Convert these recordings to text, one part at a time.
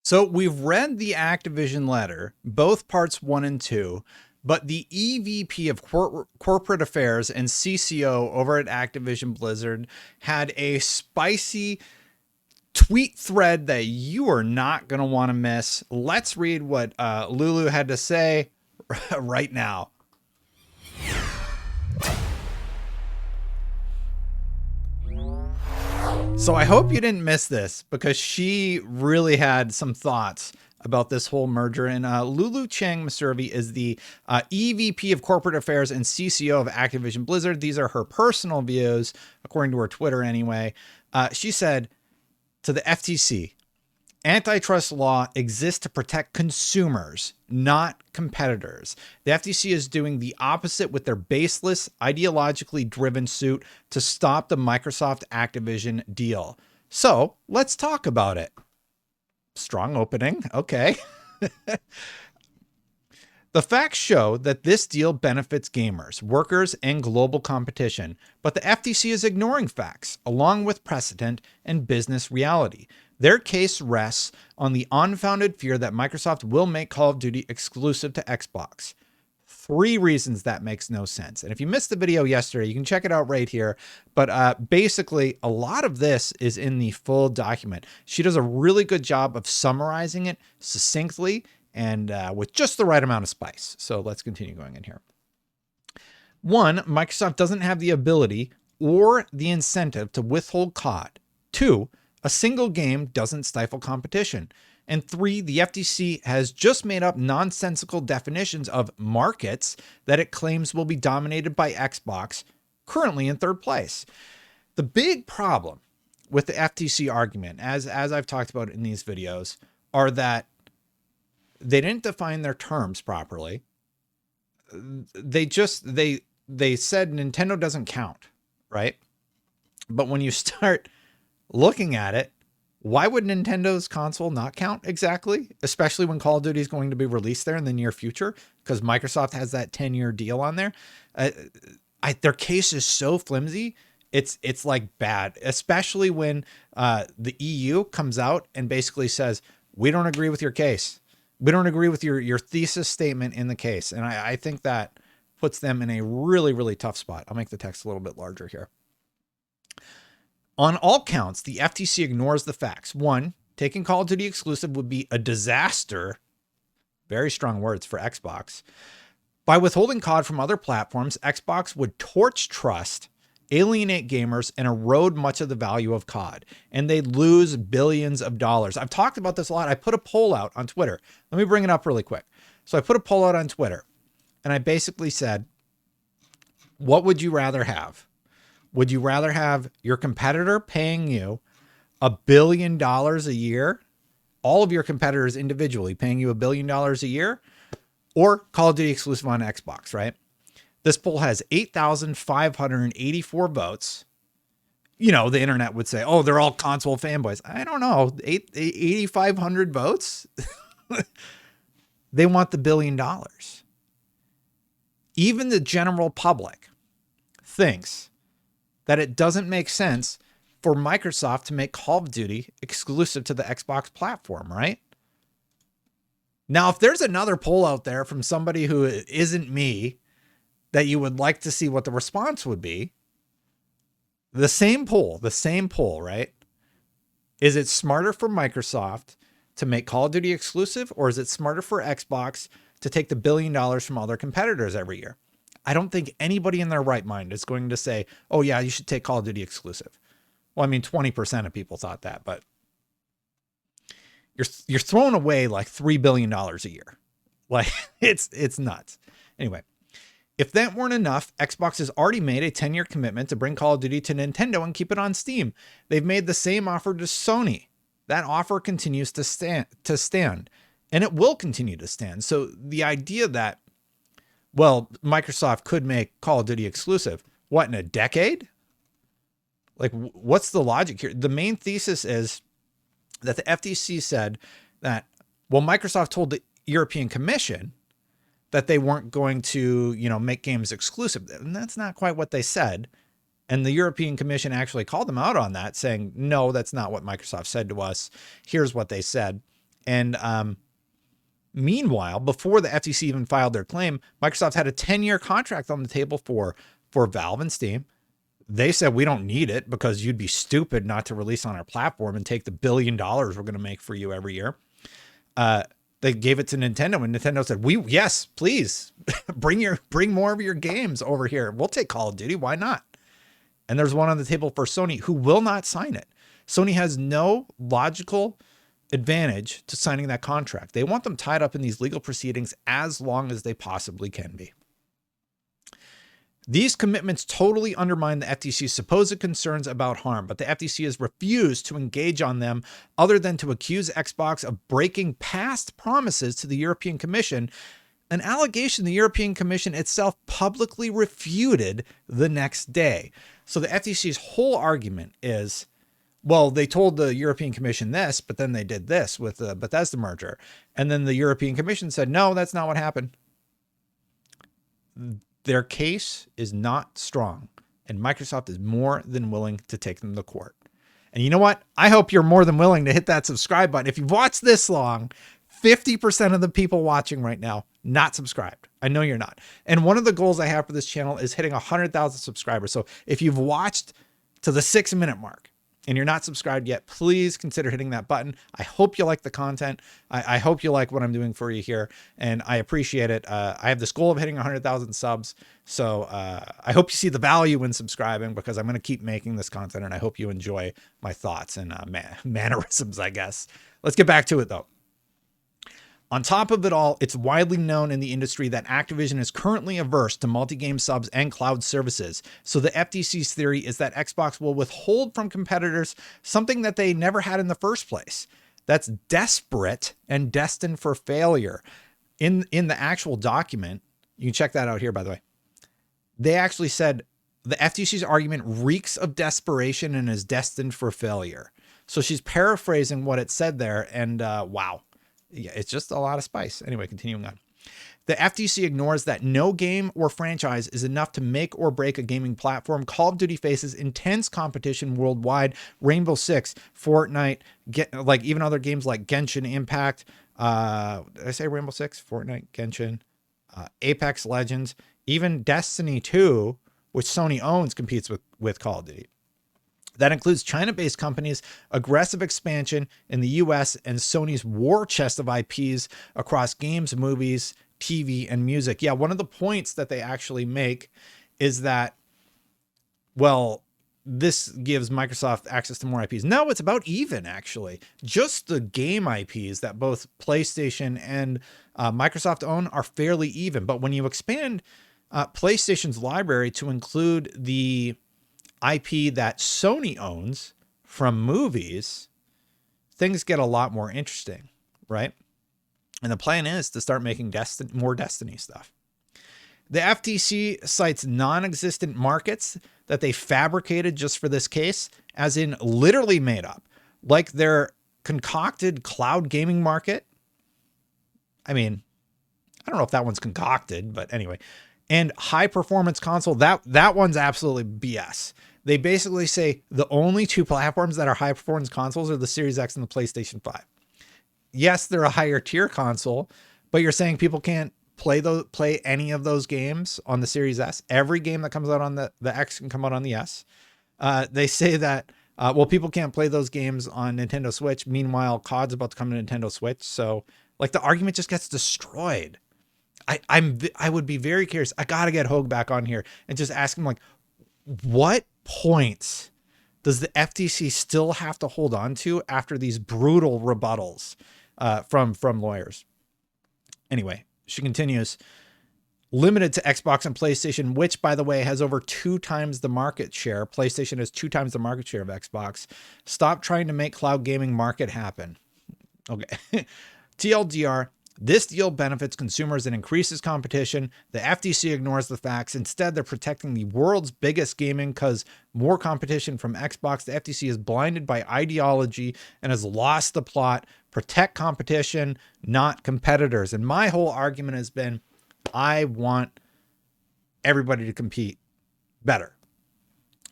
So we've read the Activision letter, both parts 1 and 2, but the EVP of corporate affairs and CCO over at Activision Blizzard had a spicy tweet thread that you are not going to want to miss. Let's read what Lulu had to say right now. So I hope you didn't miss this because she really had some thoughts about this whole merger. And Lulu Chang Maservi is the EVP of Corporate Affairs and CCO of Activision Blizzard. These are her personal views, according to her Twitter anyway. She said to the FTC, antitrust law exists to protect consumers, not competitors. The FTC is doing the opposite with their baseless, ideologically driven suit to stop the Microsoft Activision deal. So let's talk about it. Strong opening. Okay. The facts show that this deal benefits gamers, workers, and global competition, but the FTC is ignoring facts, along with precedent and business reality. Their case rests on the unfounded fear that Microsoft will make Call of Duty exclusive to Xbox. 3 reasons that makes no sense. And if you missed the video yesterday, you can check it out right here. But basically, a lot of this is in the full document. She does a really good job of summarizing it succinctly and with just the right amount of spice. So let's continue going in here. 1, Microsoft doesn't have the ability or the incentive to withhold COD. 2, a single game doesn't stifle competition. And 3, the FTC has just made up nonsensical definitions of markets that it claims will be dominated by Xbox, currently in 3rd place. The big problem with the FTC argument, as I've talked about in these videos, are that they didn't define their terms properly. They said Nintendo doesn't count, right? But when you start looking at it, why would Nintendo's console not count exactly? Especially when Call of Duty is going to be released there in the near future, because Microsoft has that 10-year deal on there. Their case is so flimsy. It's like bad, especially when the EU comes out and basically says, we don't agree with your case. We don't agree with your thesis statement in the case. And I think that puts them in a really, really tough spot. I'll make the text a little bit larger here. On all counts, the FTC ignores the facts. 1, taking Call of Duty exclusive would be a disaster. Very strong words for Xbox. By withholding COD from other platforms, Xbox would torch trust, alienate gamers, and erode much of the value of COD. And they'd lose billions of dollars. I've talked about this a lot. I put a poll out on Twitter. Let me bring it up really quick. So I put a poll out on Twitter, and I basically said, what would you rather have? Would you rather have your competitor paying you $1 billion a year, all of your competitors individually paying you $1 billion a year, or Call of Duty exclusive on Xbox, right? This poll has 8,584 votes. You know, the internet would say, oh, they're all console fanboys. I don't know. 8,500 votes? They want the $1 billion. Even the general public thinks that it doesn't make sense for Microsoft to make Call of Duty exclusive to the Xbox platform, right? Now, if there's another poll out there from somebody who isn't me that you would like to see what the response would be, the same poll, right? Is it smarter for Microsoft to make Call of Duty exclusive, or is it smarter for Xbox to take the $1 billion from all their competitors every year? I don't think anybody in their right mind is going to say, oh yeah, you should take Call of Duty exclusive. Well, I mean, 20% of people thought that, but you're throwing away like $3 billion a year. Like it's nuts. Anyway, if that weren't enough, Xbox has already made a 10-year commitment to bring Call of Duty to Nintendo and keep it on Steam. They've made the same offer to Sony. That offer continues to stand, and it will continue to stand. So the idea that, well, Microsoft could make Call of Duty exclusive, what, in a decade? Like, what's the logic here? The main thesis is that the FTC said that, well, Microsoft told the European Commission that they weren't going to, make games exclusive. And that's not quite what they said. And the European Commission actually called them out on that, saying, no, that's not what Microsoft said to us. Here's what they said. And meanwhile, before the FTC even filed their claim, Microsoft had a 10-year contract on the table for Valve and Steam. They said, we don't need it because you'd be stupid not to release on our platform and take the $1 billion we're going to make for you every year. They gave it to Nintendo, and Nintendo said, yes, please bring more of your games over here. We'll take Call of Duty. Why not? And there's one on the table for Sony, who will not sign it. Sony has no logical advantage to signing that contract. They want them tied up in these legal proceedings as long as they possibly can be. These commitments totally undermine the FTC's supposed concerns about harm, but the FTC has refused to engage on them other than to accuse Xbox of breaking past promises to the European Commission, an allegation the European Commission itself publicly refuted the next day. So the FTC's whole argument is, well, they told the European Commission this, but then they did this with the Bethesda merger. And then the European Commission said, no, that's not what happened. Their case is not strong, and Microsoft is more than willing to take them to court. And you know what? I hope you're more than willing to hit that subscribe button. If you've watched this long, 50% of the people watching right now, not subscribed. I know you're not. And one of the goals I have for this channel is hitting 100,000 subscribers. So if you've watched to the 6-minute mark and you're not subscribed yet, please consider hitting that button. I hope you like the content. I hope you like what I'm doing for you here, and I appreciate it. I have this goal of hitting 100,000 subs, so I hope you see the value in subscribing, because I'm going to keep making this content, and I hope you enjoy my thoughts and mannerisms, I guess. Let's get back to it, though. On top of it all, it's widely known in the industry that Activision is currently averse to multi-game subs and cloud services. So the FTC's theory is that Xbox will withhold from competitors something that they never had in the first place. That's desperate and destined for failure. In the actual document, you can check that out here, by the way. They actually said the FTC's argument reeks of desperation and is destined for failure. So she's paraphrasing what it said there, and wow. Yeah, it's just a lot of spice. Anyway, continuing on. The FTC ignores that no game or franchise is enough to make or break a gaming platform. Call of Duty faces intense competition worldwide. Rainbow Six, Fortnite, like even other games like Genshin Impact. Did I say Rainbow Six, Fortnite, Genshin, Apex Legends, even Destiny 2, which Sony owns, competes with Call of Duty. That includes China-based companies' aggressive expansion in the US and Sony's war chest of IPs across games, movies, TV, and music. Yeah, one of the points that they actually make is that, well, this gives Microsoft access to more IPs. No, it's about even, actually. Just the game IPs that both PlayStation and Microsoft own are fairly even. But when you expand PlayStation's library to include the IP that Sony owns from movies, things get a lot more interesting, right? And the plan is to start making more Destiny stuff. The FTC cites non-existent markets that they fabricated just for this case, as in literally made up, like their concocted cloud gaming market. I mean, I don't know if that one's concocted, but anyway. And high performance console, that one's absolutely BS. They basically say the only two platforms that are high performance consoles are the Series X and the PlayStation 5. Yes, they're a higher tier console, but you're saying people can't play any of those games on the Series S. Every game that comes out on the X can come out on the S. They say that, well, people can't play those games on Nintendo Switch. Meanwhile, COD's about to come to Nintendo Switch. So like the argument just gets destroyed. I would be very curious. I got to get Hogue back on here and just ask him, like, what points does the FTC still have to hold on to after these brutal rebuttals from lawyers? Anyway, she continues. Limited to Xbox and PlayStation, which, by the way, has over 2 times the market share. PlayStation has 2 times the market share of Xbox. Stop trying to make cloud gaming market happen. Okay. TLDR. This deal benefits consumers and increases competition. The FTC ignores the facts. Instead, they're protecting the world's biggest gaming because more competition from Xbox. The FTC is blinded by ideology and has lost the plot. Protect competition, not competitors. And my whole argument has been, I want everybody to compete better.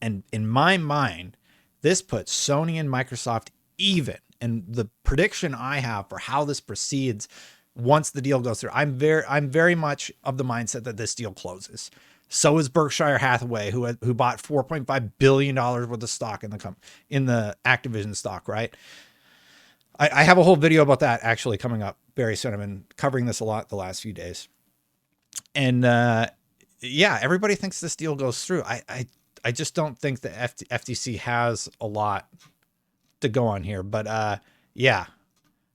And in my mind, this puts Sony and Microsoft even And the prediction I have for how this proceeds once the deal goes through, I'm very much of the mindset that this deal closes. So is Berkshire Hathaway, who bought $4.5 billion worth of stock in the Activision stock, right? I have a whole video about that actually coming up very soon. I've been covering this a lot the last few days. And yeah, everybody thinks this deal goes through. I just don't think the FTC has a lot to go on here. But yeah,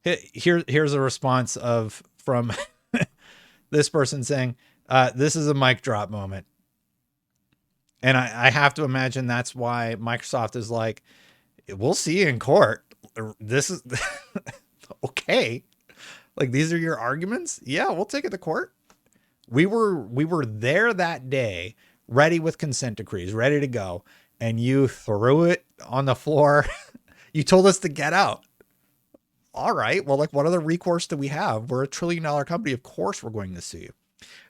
here's a response from this person saying, this is a mic drop moment. And I have to imagine that's why Microsoft is like, we'll see you in court. This is okay. Like, these are your arguments? Yeah, we'll take it to court. We were there that day, ready with consent decrees, ready to go. And you threw it on the floor. You told us to get out. All right. Well, like, what other recourse do we have? We're $1 trillion company. Of course we're going to sue you.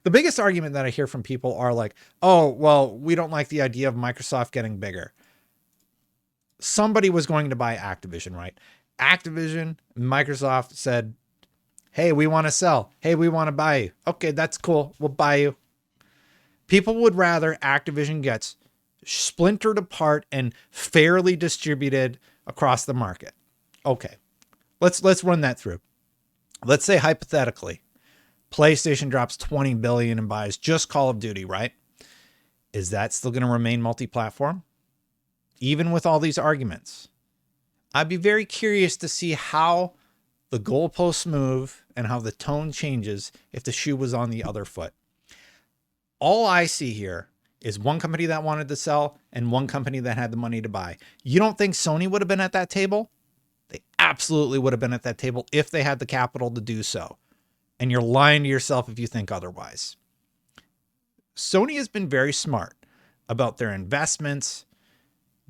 The biggest argument that I hear from people are like, oh, well, we don't like the idea of Microsoft getting bigger. Somebody was going to buy Activision, right? Activision, Microsoft said, hey, we want to sell. Hey, we want to buy you. Okay, that's cool. We'll buy you. People would rather Activision gets splintered apart and fairly distributed across the market. Okay, let's run that through. Let's say hypothetically, PlayStation drops $20 billion and buys just Call of Duty, right? Is that still going to remain multi-platform? Even with all these arguments, I'd be very curious to see how the goalposts move and how the tone changes if the shoe was on the other foot. All I see here is one company that wanted to sell and one company that had the money to buy. You don't think Sony would have been at that table? They absolutely would have been at that table if they had the capital to do so. And you're lying to yourself if you think otherwise. Sony has been very smart about their investments,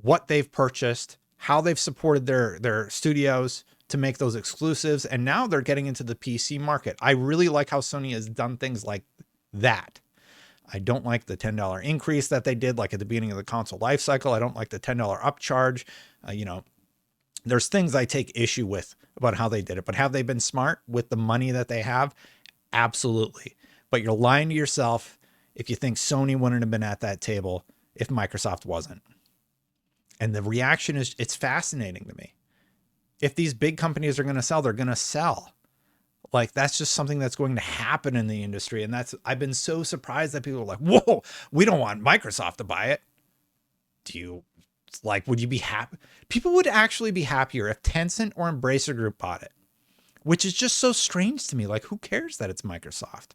what they've purchased, how they've supported their studios to make those exclusives. And now they're getting into the PC market. I really like how Sony has done things like that. I don't like the $10 increase that they did, like at the beginning of the console life cycle. I don't like the $10 upcharge. There's things I take issue with about how they did it, but have they been smart with the money that they have? Absolutely. But you're lying to yourself if you think Sony wouldn't have been at that table if Microsoft wasn't. And the reaction is, it's fascinating to me. If these big companies are going to sell, they're going to sell. Like, that's just something that's going to happen in the industry. And I've been so surprised that people are like, whoa, we don't want Microsoft to buy it. Would you be happy? People would actually be happier if Tencent or Embracer Group bought it, which is just so strange to me. Like, who cares that it's Microsoft?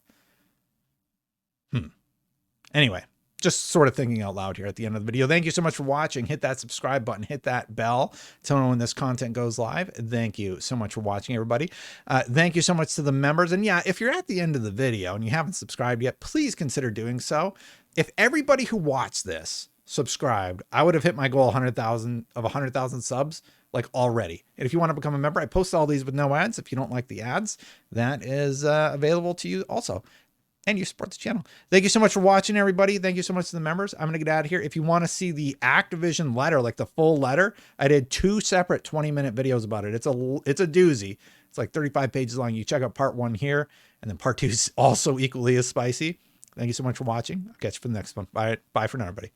Anyway, just sort of thinking out loud here at the end of the video. Thank you so much for watching. Hit that subscribe button, hit that bell to know when this content goes live. Thank you so much for watching, everybody. Thank you so much to the members. And yeah, if you're at the end of the video and you haven't subscribed yet, please consider doing so. If everybody who watched this subscribed, I would have hit my goal 100,000 subs like already. And if you want to become a member, I post all these with no ads. If you don't like the ads, that is available to you also. And you support the channel. Thank you so much for watching, everybody. Thank you so much to the members. I'm going to get out of here. If you want to see the Activision letter, like the full letter, I did 2 separate 20-minute videos about it. It's a doozy. It's like 35 pages long. You check out part 1 here, and then part 2 is also equally as spicy. Thank you so much for watching. I'll catch you for the next one. Bye for now, everybody.